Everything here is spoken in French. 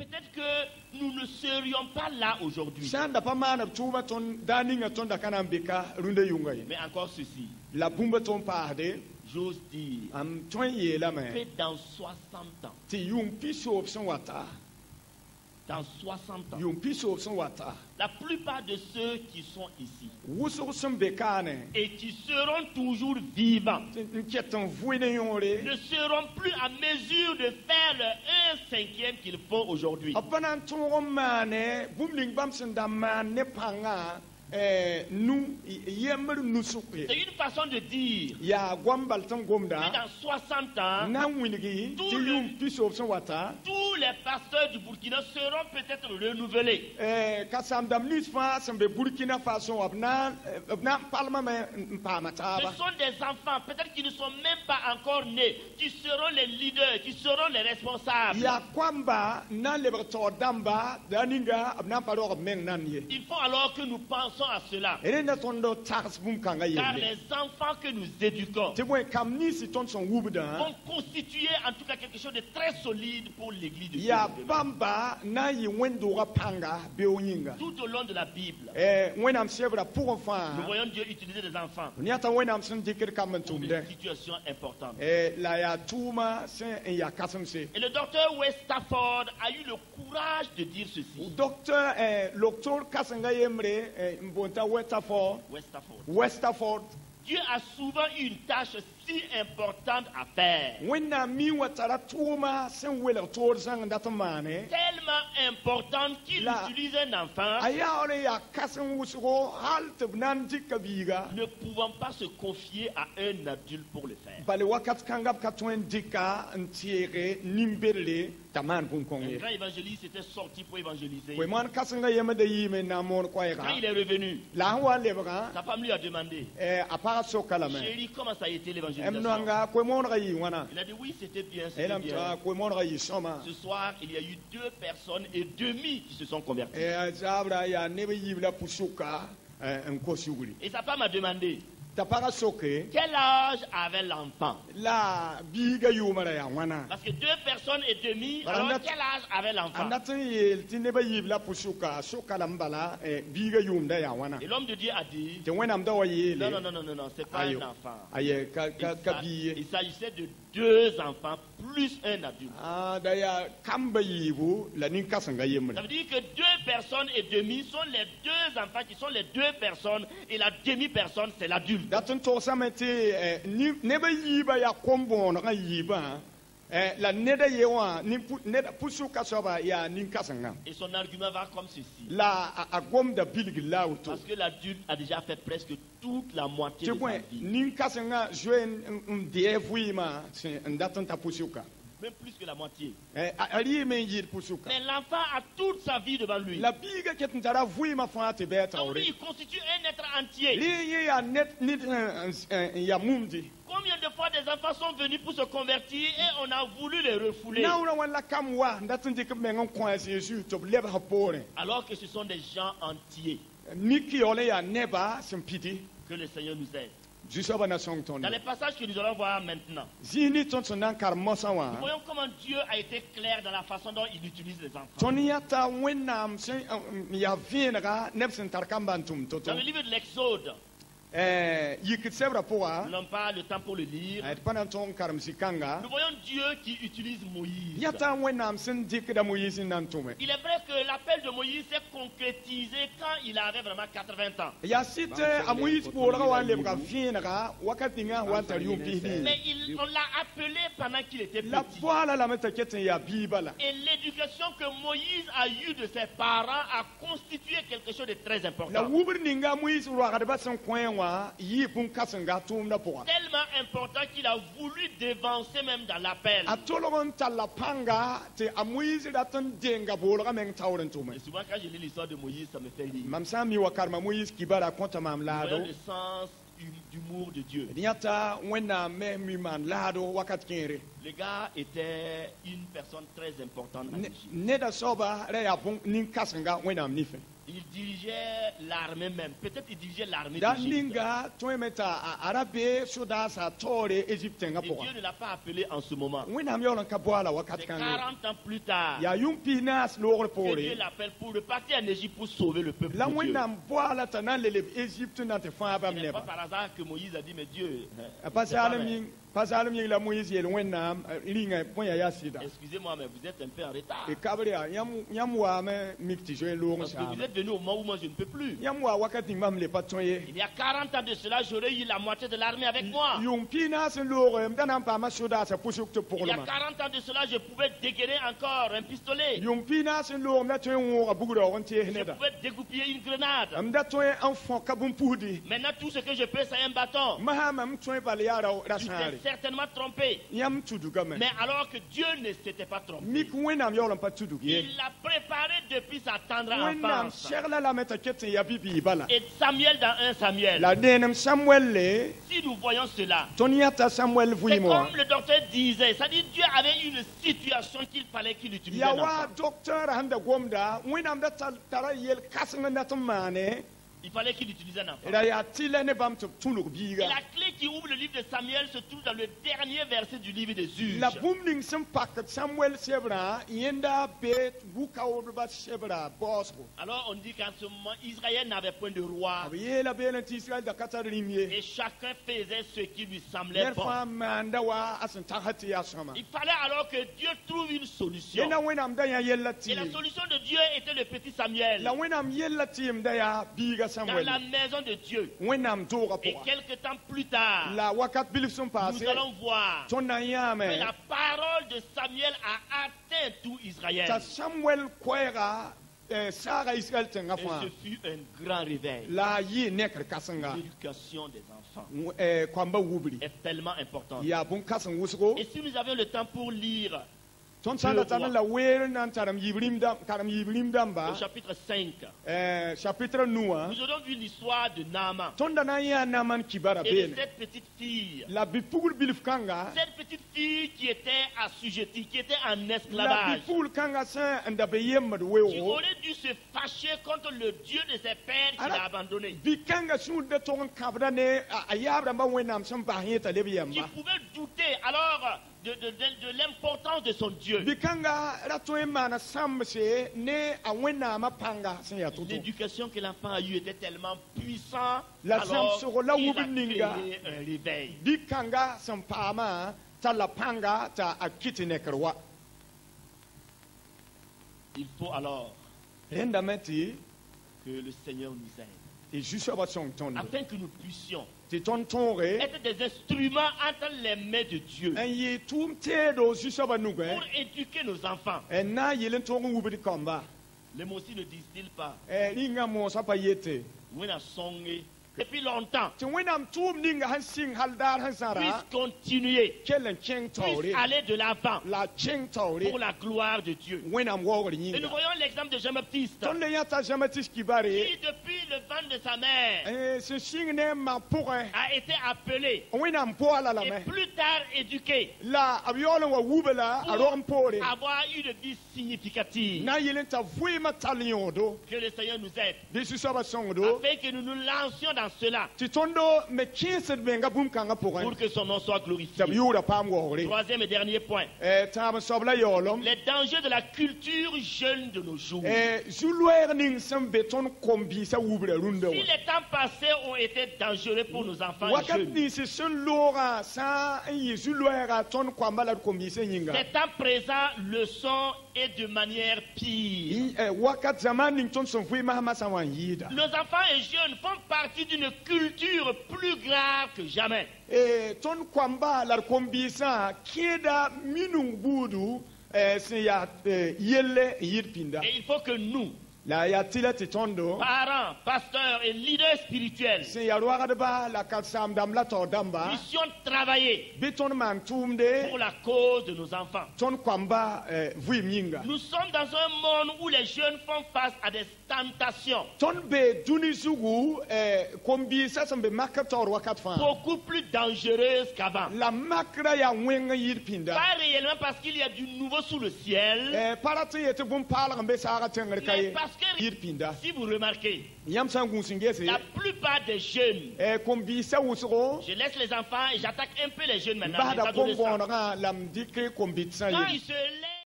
peut-être que nous ne serions pas là aujourd'hui. Mais encore ceci, j'ose dire que dans 60 ans, dans 60 ans, la plupart de ceux qui sont ici et qui seront toujours vivants ne seront plus à mesure de faire le 1/5 qu'il faut aujourd'hui. C'est une façon de dire que dans 60 ans, tous les pasteurs du Burkina seront peut-être renouvelés. Ce sont des enfants, peut-être qui ne sont même pas encore nés, qui seront les leaders, qui seront les responsables. Il faut alors que nous pensions à cela. Car les enfants que nous éduquons vont constituer en tout cas quelque chose de très solide pour l'église de Dieu. Tout au long de la Bible, nous voyons Dieu utiliser des enfants pour des situations importantes. Et le docteur Westerford a eu le courage de dire ceci. Westerford. Dieu a souvent eu une tâche si importante à faire. Tellement importante qu'il utilise un enfant ne pouvant pas se confier à un adulte pour le faire. Un grand évangéliste était sorti pour évangéliser. Quand il est revenu, sa femme lui a demandé: chérie, comment ça a été l'évangélisation? Il a dit: oui, c'était bien, c'était bien. Ce soir, il y a eu 2 personnes et demi qui se sont converties. Et sa femme a demandé: quel âge avait l'enfant? Parce que 2 personnes et demi, alors quel âge avait l'enfant? Et l'homme de Dieu a dit: non, c'est pas un enfant. Il s'agissait de 2 enfants plus un adulte. Ça veut dire que 2 personnes et demi sont les 2 enfants qui sont les 2 personnes et la demi-personne c'est l'adulte. Et son argument va comme ceci. Parce que l'adulte a déjà fait presque toute la moitié de sa vie. Même plus que la moitié. Mais l'enfant a toute sa vie devant lui. Donc lui, il constitue un être entier. Combien de fois des enfants sont venus pour se convertir et on a voulu les refouler? Alors que ce sont des gens entiers. Que le Seigneur nous aide. Dans les passages que nous allons voir maintenant, nous voyons comment Dieu a été clair dans la façon dont il utilise les enfants. Dans le livre de l'Exode, nous n'avons pas le temps pour le lire. Nous voyons Dieu qui utilise Moïse. Il est vrai que l'appel de Moïse s'est concrétisé quand il avait vraiment 80 ans. Mais on l'a appelé pendant qu'il était petit. Et l'éducation que Moïse a eue de ses parents a constitué quelque chose de très important. Tellement important qu'il a voulu dévancer même dans l'appel. Et souvent quand je lis l'histoire de Moïse, ça me fait rire. Le sens d'humour de Dieu. Le gars était une personne très importante en Égypte. Il dirigeait l'armée même. Peut-être il dirigeait l'armée d'Égypte. Et Dieu ne l'a pas appelé en ce moment. C'est 40 ans plus tard que Dieu l'appelle pour repartir en Égypte pour sauver le peuple de Dieu. Ce n'est pas par hasard que Moïse a dit, mais Dieu... Excusez-moi, mais vous êtes un peu en retard. Parce que vous êtes venu au moment où moi je ne peux plus. Il y a 40 ans de cela, j'aurais eu la moitié de l'armée avec moi. Il y a 40 ans de cela, je pouvais dégainer encore un pistolet. Je pouvais dégoupiller une grenade. Maintenant, tout ce que je peux, c'est un bâton. Tu t'es certainement trompé. Mais alors que Dieu ne s'était pas trompé, il l'a préparé depuis sa tendre enfance. Et Samuel dans 1 Samuel, si nous voyons cela, c'est comme le docteur disait, c'est-à-dire Dieu avait une situation qu'il fallait qu'il utilise un enfant. Il fallait qu'il utilise un enfant. Et la clé qui ouvre le livre de Samuel se trouve dans le dernier verset du livre des Juges. Alors on dit qu'en ce moment, Israël n'avait point de roi. Et chacun faisait ce qui lui semblait bon. Il fallait alors que Dieu trouve une solution. Et la solution de Dieu était le petit Samuel. Dans la maison de Dieu. Et quelques temps plus tard, nous allons voir que la parole de Samuel a atteint tout Israël. Et ce fut un grand réveil. L'éducation des enfants est tellement importante. Et si nous avions le temps pour lire au chapitre 5, nous aurons vu l'histoire de Naaman et de cette petite fille. Cette petite fille qui était assujettie, qui était en esclavage, qui aurait dû se fâcher contre le Dieu de ses pères qui l'a abandonné, qui pouvait douter alors de l'importance de son Dieu. L'éducation que l'enfant a eue était tellement puissante, alors il a créé un réveil. Il faut alors que le Seigneur nous aide, afin que nous puissions être des instruments entre les mains de Dieu pour éduquer nos enfants. Les mots aussi ne disent-ils pas depuis longtemps, puisse continuer, puisse aller de l'avant pour la gloire de Dieu. Et nous voyons l'exemple de Jean-Baptiste, qui depuis le ventre de sa mère a été appelé et plus tard éduqué pour avoir une vie significative. Que le Seigneur nous aide afin que nous nous lancions dans cela pour que son nom soit glorifié. Troisième et dernier point, les dangers de la culture jeune de nos jours. Si les temps passés ont été dangereux pour nos enfants jeunes, ces temps présents le sont et de manière pire. Nos enfants et jeunes font partie d'une culture plus grave que jamais. Et il faut que nous, parents, pasteurs et leaders spirituels, puissions travailler pour la cause de nos enfants. Nous sommes dans un monde où les jeunes font face à des tentations beaucoup plus dangereuses qu'avant. Pas réellement parce qu'il y a du nouveau sous le ciel, mais parce Parce que si vous remarquez, la plupart des jeunes, je laisse les enfants et j'attaque un peu les jeunes maintenant. Quand ils se lèvent,